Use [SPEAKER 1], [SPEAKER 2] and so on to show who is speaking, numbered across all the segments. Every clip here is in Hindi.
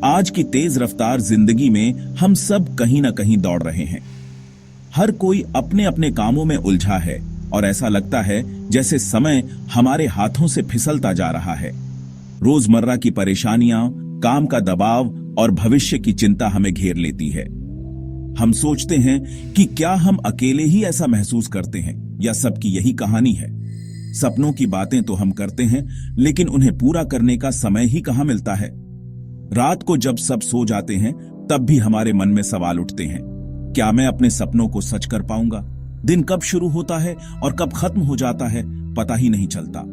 [SPEAKER 1] आज की तेज रफ्तार जिंदगी में हम सब कहीं ना कहीं दौड़ रहे हैं। हर कोई अपने अपने कामों में उलझा है और ऐसा लगता है जैसे समय हमारे हाथों से फिसलता जा रहा है। रोजमर्रा की परेशानियां, काम का दबाव और भविष्य की चिंता हमें घेर लेती है। हम सोचते हैं कि क्या हम अकेले ही ऐसा महसूस करते हैं या सबकी यही कहानी है। सपनों की बातें तो हम करते हैं, लेकिन उन्हें पूरा करने का समय ही कहां मिलता है। रात को जब सब सो जाते हैं तब भी हमारे मन में सवाल उठते हैं, क्या मैं अपने सपनों को सच कर पाऊंगा? दिन कब शुरू होता है और कब खत्म हो जाता है पता ही नहीं चलता।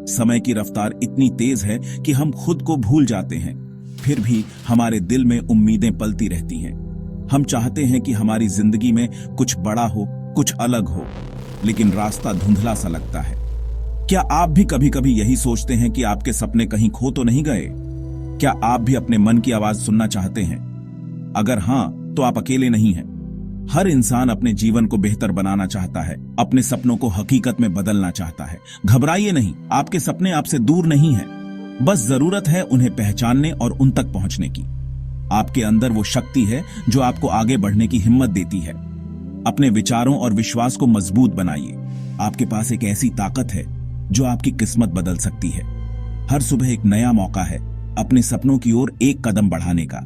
[SPEAKER 1] समय की रफ्तार इतनी तेज है कि हम खुद को भूल जाते हैं। फिर भी हमारे दिल में उम्मीदें पलती रहती हैं। हम चाहते हैं कि हमारी जिंदगी में कुछ बड़ा हो, कुछ अलग हो, लेकिन रास्ता धुंधला सा लगता है। क्या आप भी कभी कभी यही सोचते हैं कि आपके सपने कहीं खो तो नहीं गए? क्या आप भी अपने मन की आवाज सुनना चाहते हैं? अगर हां, तो आप अकेले नहीं हैं। हर इंसान अपने जीवन को बेहतर बनाना चाहता है, अपने सपनों को हकीकत में बदलना चाहता है। घबराइए नहीं, आपके सपने आपसे दूर नहीं हैं। बस जरूरत है उन्हें पहचानने और उन तक पहुंचने की। आपके अंदर वो शक्ति है जो आपको आगे बढ़ने की हिम्मत देती है। अपने विचारों और विश्वास को मजबूत बनाइए। आपके पास एक ऐसी ताकत है जो आपकी किस्मत बदल सकती है। हर सुबह एक नया मौका है अपने सपनों की ओर एक कदम बढ़ाने का।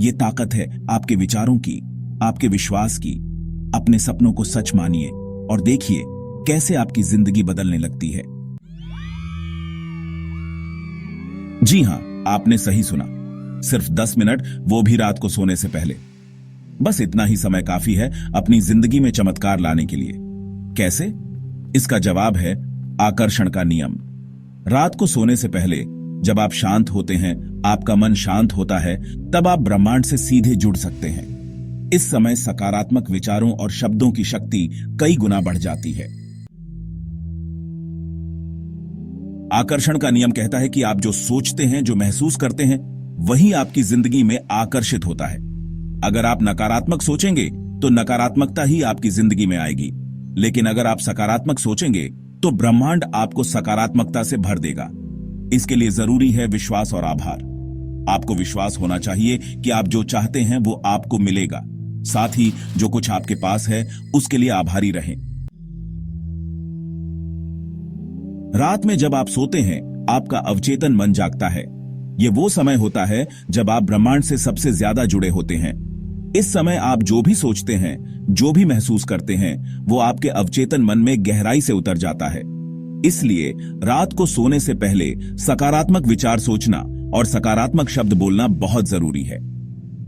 [SPEAKER 1] ये ताकत है आपके विचारों की, आपके विश्वास की। अपने सपनों को सच मानिए और देखिए कैसे आपकी जिंदगी बदलने लगती है। जी हां, आपने सही सुना। सिर्फ 10 मिनट, वो भी रात को सोने से पहले। बस इतना ही समय काफी है अपनी जिंदगी में चमत्कार लाने के लिए। कैसे? इसका जवाब है आकर्षण का नियम। रात को सोने से पहले जब आप शांत होते हैं, आपका मन शांत होता है, तब आप ब्रह्मांड से सीधे जुड़ सकते हैं। इस समय सकारात्मक विचारों और शब्दों की शक्ति कई गुना बढ़ जाती है। आकर्षण का नियम कहता है कि आप जो सोचते हैं, जो महसूस करते हैं, वही आपकी जिंदगी में आकर्षित होता है। अगर आप नकारात्मक सोचेंगे तो नकारात्मकता ही आपकी जिंदगी में आएगी, लेकिन अगर आप सकारात्मक सोचेंगे तो ब्रह्मांड आपको सकारात्मकता से भर देगा। इसके लिए जरूरी है विश्वास और आभार। आपको विश्वास होना चाहिए कि आप जो चाहते हैं वो आपको मिलेगा। साथ ही जो कुछ आपके पास है उसके लिए आभारी रहें। रात में जब आप सोते हैं, आपका अवचेतन मन जागता है। ये वो समय होता है जब आप ब्रह्मांड से सबसे ज्यादा जुड़े होते हैं। इस समय आप जो भी सोचते हैं, जो भी महसूस करते हैं, वो आपके अवचेतन मन में गहराई से उतर जाता है। इसलिए रात को सोने से पहले सकारात्मक विचार सोचना और सकारात्मक शब्द बोलना बहुत जरूरी है।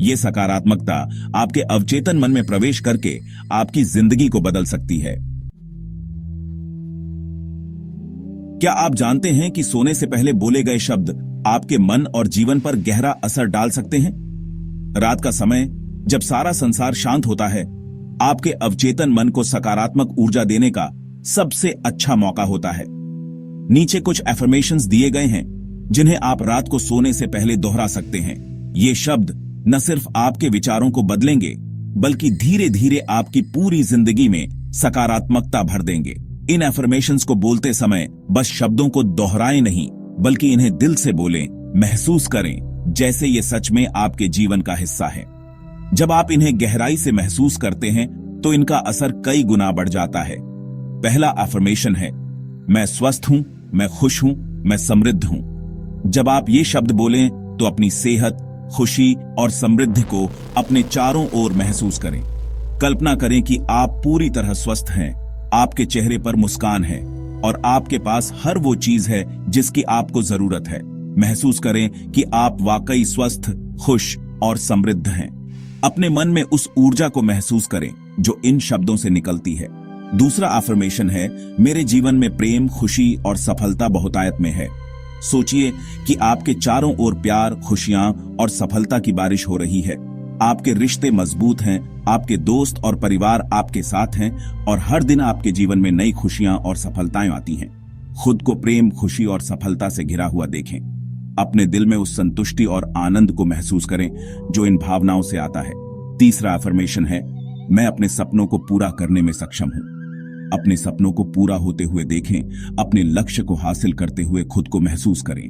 [SPEAKER 1] ये सकारात्मकता आपके अवचेतन मन में प्रवेश करके आपकी जिंदगी को बदल सकती है। क्या आप जानते हैं कि सोने से पहले बोले गए शब्द आपके मन और जीवन पर गहरा असर डाल सकते हैं? रात का समय जब सारा संसार शांत होता है, आपके अवचेतन मन को सकारात्मक ऊर्जा देने का सबसे अच्छा मौका होता है। नीचे कुछ एफर्मेशंस दिए गए हैं जिन्हें आप रात को सोने से पहले दोहरा सकते हैं। ये शब्द न सिर्फ आपके विचारों को बदलेंगे, बल्कि धीरे धीरे आपकी पूरी जिंदगी में सकारात्मकता भर देंगे। इन एफर्मेशंस को बोलते समय बस शब्दों को दोहराएं नहीं, बल्कि इन्हें दिल से बोलें, महसूस करें जैसे ये सच में आपके जीवन का हिस्सा है। जब आप इन्हें गहराई से महसूस करते हैं तो इनका असर कई गुना बढ़ जाता है। पहला अफर्मेशन है, मैं स्वस्थ हूं, मैं खुश हूं, मैं समृद्ध हूं। जब आप ये शब्द बोलें तो अपनी सेहत, खुशी और समृद्धि को अपने चारों ओर महसूस करें। कल्पना करें कि आप पूरी तरह स्वस्थ हैं, आपके चेहरे पर मुस्कान है और आपके पास हर वो चीज है जिसकी आपको जरूरत है। महसूस करें कि आप वाकई स्वस्थ, खुश और समृद्ध हैं। अपने मन में उस ऊर्जा को महसूस करें जो इन शब्दों से निकलती है। दूसरा अफर्मेशन है, मेरे जीवन में प्रेम, खुशी और सफलता बहुतायत में है। सोचिए कि आपके चारों ओर प्यार, खुशियां और सफलता की बारिश हो रही है। आपके रिश्ते मजबूत हैं, आपके दोस्त और परिवार आपके साथ हैं और हर दिन आपके जीवन में नई खुशियां और सफलताएं आती हैं। खुद को प्रेम, खुशी और सफलता से घिरा हुआ देखें। अपने दिल में उस संतुष्टि और आनंद को महसूस करें जो इन भावनाओं से आता है। तीसरा अफर्मेशन है, मैं अपने सपनों को पूरा करने में सक्षम हूं। अपने सपनों को पूरा होते हुए देखें, अपने लक्ष्य को हासिल करते हुए खुद को महसूस करें।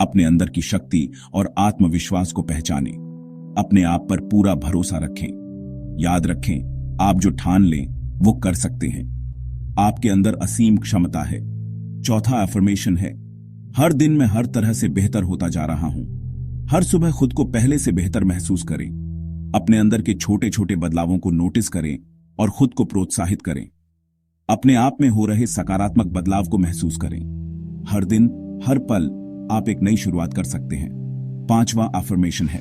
[SPEAKER 1] अपने अंदर की शक्ति और आत्मविश्वास को पहचानें। अपने आप पर पूरा भरोसा रखें। याद रखें, आप जो ठान लें वो कर सकते हैं। आपके अंदर असीम क्षमता है। चौथा अफर्मेशन है, हर दिन मैं हर तरह से बेहतर होता जा रहा हूं। हर सुबह खुद को पहले से बेहतर महसूस करें। अपने अंदर के छोटे छोटे बदलावों को नोटिस करें और खुद को प्रोत्साहित करें। अपने आप में हो रहे सकारात्मक बदलाव को महसूस करें। हर दिन, हर पल आप एक नई शुरुआत कर सकते हैं। पांचवां अफर्मेशन है,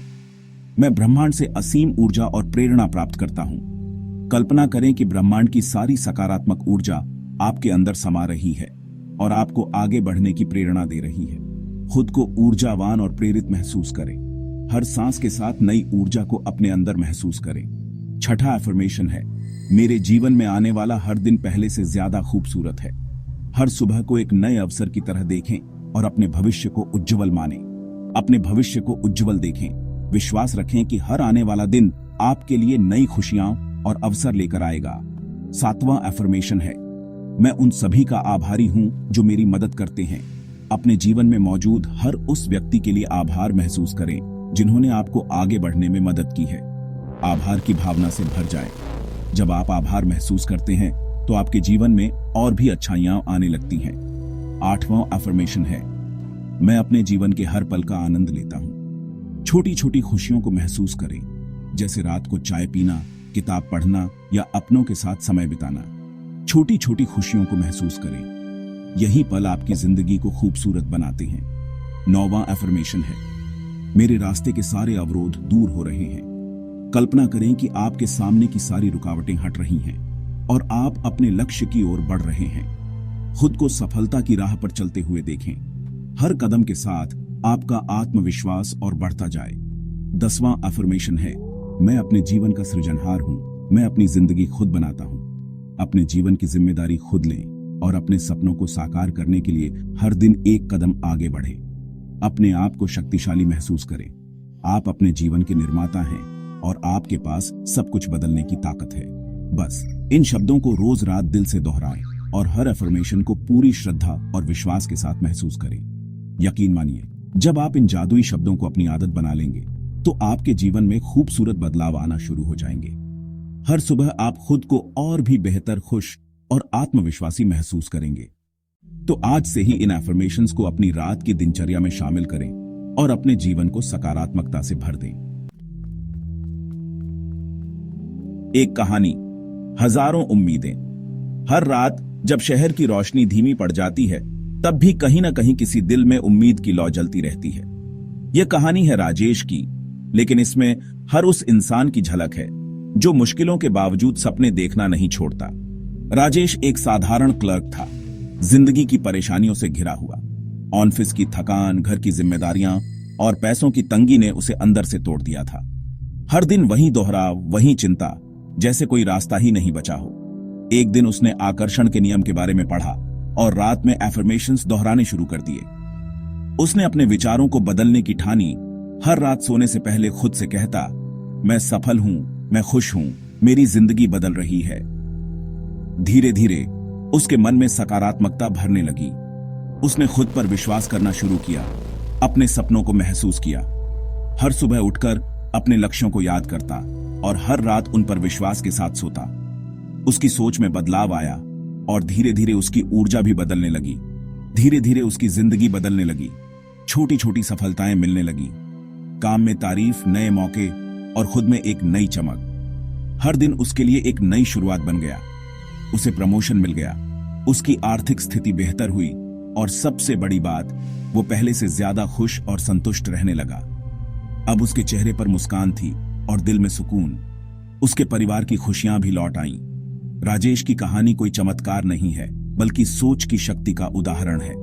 [SPEAKER 1] मैं ब्रह्मांड से असीम ऊर्जा और प्रेरणा प्राप्त करता हूं। कल्पना करें कि ब्रह्मांड की सारी सकारात्मक ऊर्जा आपके अंदर समा रही है और आपको आगे बढ़ने की प्रेरणा दे रही है। खुद को ऊर्जावान और प्रेरित महसूस करें। हर सांस के साथ नई ऊर्जा को अपने अंदर महसूस करें। छठा अफर्मेशन है, मेरे जीवन में आने वाला हर दिन पहले से ज्यादा खूबसूरत है। हर सुबह को एक नए अवसर की तरह देखें और अपने भविष्य को उज्जवल मानें। अपने भविष्य को उज्जवल देखें। विश्वास रखें कि हर आने वाला दिन आपके लिए नई खुशियां और अवसर लेकर आएगा। सातवां अफर्मेशन है, मैं उन सभी का आभारी हूं जो मेरी मदद करते हैं। अपने जीवन में मौजूद हर उस व्यक्ति के लिए आभार महसूस करें जिन्होंने आपको आगे बढ़ने में मदद की है। आभार की भावना से भर जाएं। जब आप आभार महसूस करते हैं तो आपके जीवन में और भी अच्छाइयां आने लगती हैं। आठवां अफर्मेशन है, मैं अपने जीवन के हर पल का आनंद लेता हूं। छोटी छोटी खुशियों को महसूस करें, जैसे रात को चाय पीना, किताब पढ़ना या अपनों के साथ समय बिताना। छोटी छोटी खुशियों को महसूस करें। यही पल आपकी जिंदगी को खूबसूरत बनाते हैं। नौवां अफर्मेशन है, मेरे रास्ते के सारे अवरोध दूर हो रहे हैं। कल्पना करें कि आपके सामने की सारी रुकावटें हट रही हैं और आप अपने लक्ष्य की ओर बढ़ रहे हैं। खुद को सफलता की राह पर चलते हुए देखें। हर कदम के साथ आपका आत्मविश्वास और बढ़ता जाए। 10वां अफर्मेशन है, मैं अपने जीवन का सृजनहार हूं। मैं अपनी जिंदगी खुद बनाता हूं। अपने जीवन की जिम्मेदारी खुद लें और अपने सपनों को साकार करने के लिए हर दिन एक कदम आगे बढ़ें। अपने आप को शक्तिशाली महसूस करें। आप अपने जीवन के निर्माता हैं और आपके पास सब कुछ बदलने की ताकत है। बस इन शब्दों को रोज रात दिल से दोहराएं और हर अफर्मेशन को पूरी श्रद्धा और विश्वास के साथ महसूस करें। यकीन मानिए, जब आप इन जादुई शब्दों को अपनी आदत बना लेंगे तो आपके जीवन में खूबसूरत बदलाव आना शुरू हो जाएंगे। हर सुबह आप खुद को और भी बेहतर, खुश और आत्मविश्वासी महसूस करेंगे। तो आज से ही इन अफर्मेशंस को अपनी रात की दिनचर्या में शामिल करें और अपने जीवन को सकारात्मकता से भर दें। एक कहानी, हजारों उम्मीदें। हर रात जब शहर की रोशनी धीमी पड़ जाती है, तब भी कहीं ना कहीं किसी दिल में उम्मीद की लौ जलती रहती है। यह कहानी है राजेश की, लेकिन इसमें हर उस इंसान की झलक है जो मुश्किलों के बावजूद सपने देखना नहीं छोड़ता। राजेश एक साधारण क्लर्क था, जिंदगी की परेशानियों से घिरा हुआ। ऑफिस की थकान, घर की जिम्मेदारियां और पैसों की तंगी ने उसे अंदर से तोड़ दिया था। हर दिन वही दोहराव, वही चिंता, जैसे कोई रास्ता ही नहीं बचा हो। एक दिन उसने आकर्षण के नियम के बारे में पढ़ा और रात में एफर्मेशंस दोहराने शुरू कर दिए। उसने अपने विचारों को बदलने की ठानी। हर रात सोने से पहले खुद से कहता, मैं सफल हूं, मैं खुश हूं, मेरी जिंदगी बदल रही है। धीरे धीरे उसके मन में सकारात्मकता भरने लगी। उसने खुद पर विश्वास करना शुरू किया, अपने सपनों को महसूस किया। हर सुबह उठकर अपने लक्ष्यों को याद करता और हर रात उन पर विश्वास के साथ सोता। उसकी सोच में बदलाव आया और धीरे धीरे उसकी ऊर्जा भी बदलने लगी। धीरे धीरे उसकी जिंदगी बदलने लगी। छोटी छोटी सफलताएं मिलने लगी, काम में तारीफ, नए मौके और खुद में एक नई चमक। हर दिन उसके लिए एक नई शुरुआत बन गया। उसे प्रमोशन मिल गया, उसकी आर्थिक स्थिति बेहतर हुई और सबसे बड़ी बात, वो पहले से ज्यादा खुश और संतुष्ट रहने लगा। अब उसके चेहरे पर मुस्कान थी और दिल में सुकून। उसके परिवार की खुशियां भी लौट आईं। राजेश की कहानी कोई चमत्कार नहीं है, बल्कि सोच की शक्ति का उदाहरण है।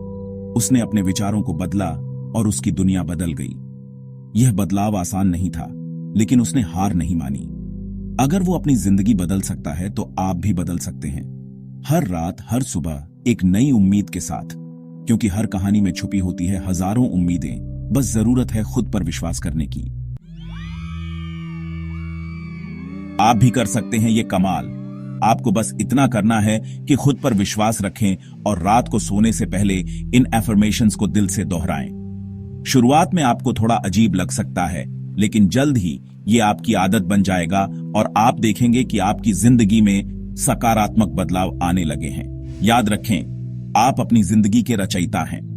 [SPEAKER 1] उसने अपने विचारों को बदला और उसकी दुनिया बदल गई। यह बदलाव आसान नहीं था, लेकिन उसने हार नहीं मानी। अगर वो अपनी जिंदगी बदल सकता है तो आप भी बदल सकते हैं। हर रात, हर सुबह एक नई उम्मीद के साथ, क्योंकि हर कहानी में छुपी होती है हजारों उम्मीदें। बस जरूरत है खुद पर विश्वास करने की। आप भी कर सकते हैं ये कमाल। आपको बस इतना करना है कि खुद पर विश्वास रखें और रात को सोने से पहले इन एफर्मेशंस को दिल से दोहराएं। शुरुआत में आपको थोड़ा अजीब लग सकता है, लेकिन जल्द ही ये आपकी आदत बन जाएगा और आप देखेंगे कि आपकी जिंदगी में सकारात्मक बदलाव आने लगे हैं। याद रखें, आप अपनी जिंदगी के रचयिता हैं।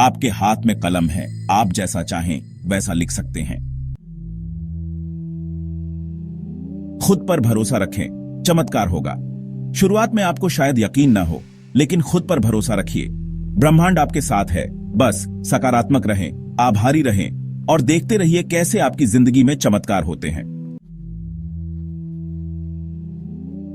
[SPEAKER 1] आपके हाथ में कलम है, आप जैसा चाहें वैसा लिख सकते हैं। खुद पर भरोसा रखें, चमत्कार होगा। शुरुआत में आपको शायद यकीन ना हो, लेकिन खुद पर भरोसा रखिए। ब्रह्मांड आपके साथ है। बस सकारात्मक रहें, आभारी रहें और देखते रहिए कैसे आपकी जिंदगी में चमत्कार होते हैं।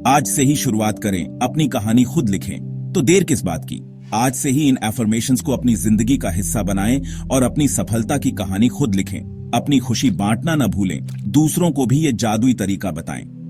[SPEAKER 1] आज से ही शुरुआत करें, अपनी कहानी खुद लिखें। तो देर किस बात की, आज से ही इन एफर्मेशंस को अपनी जिंदगी का हिस्सा बनाएं और अपनी सफलता की कहानी खुद लिखें। अपनी खुशी बांटना न भूलें, दूसरों को भी ये जादुई तरीका बताएं।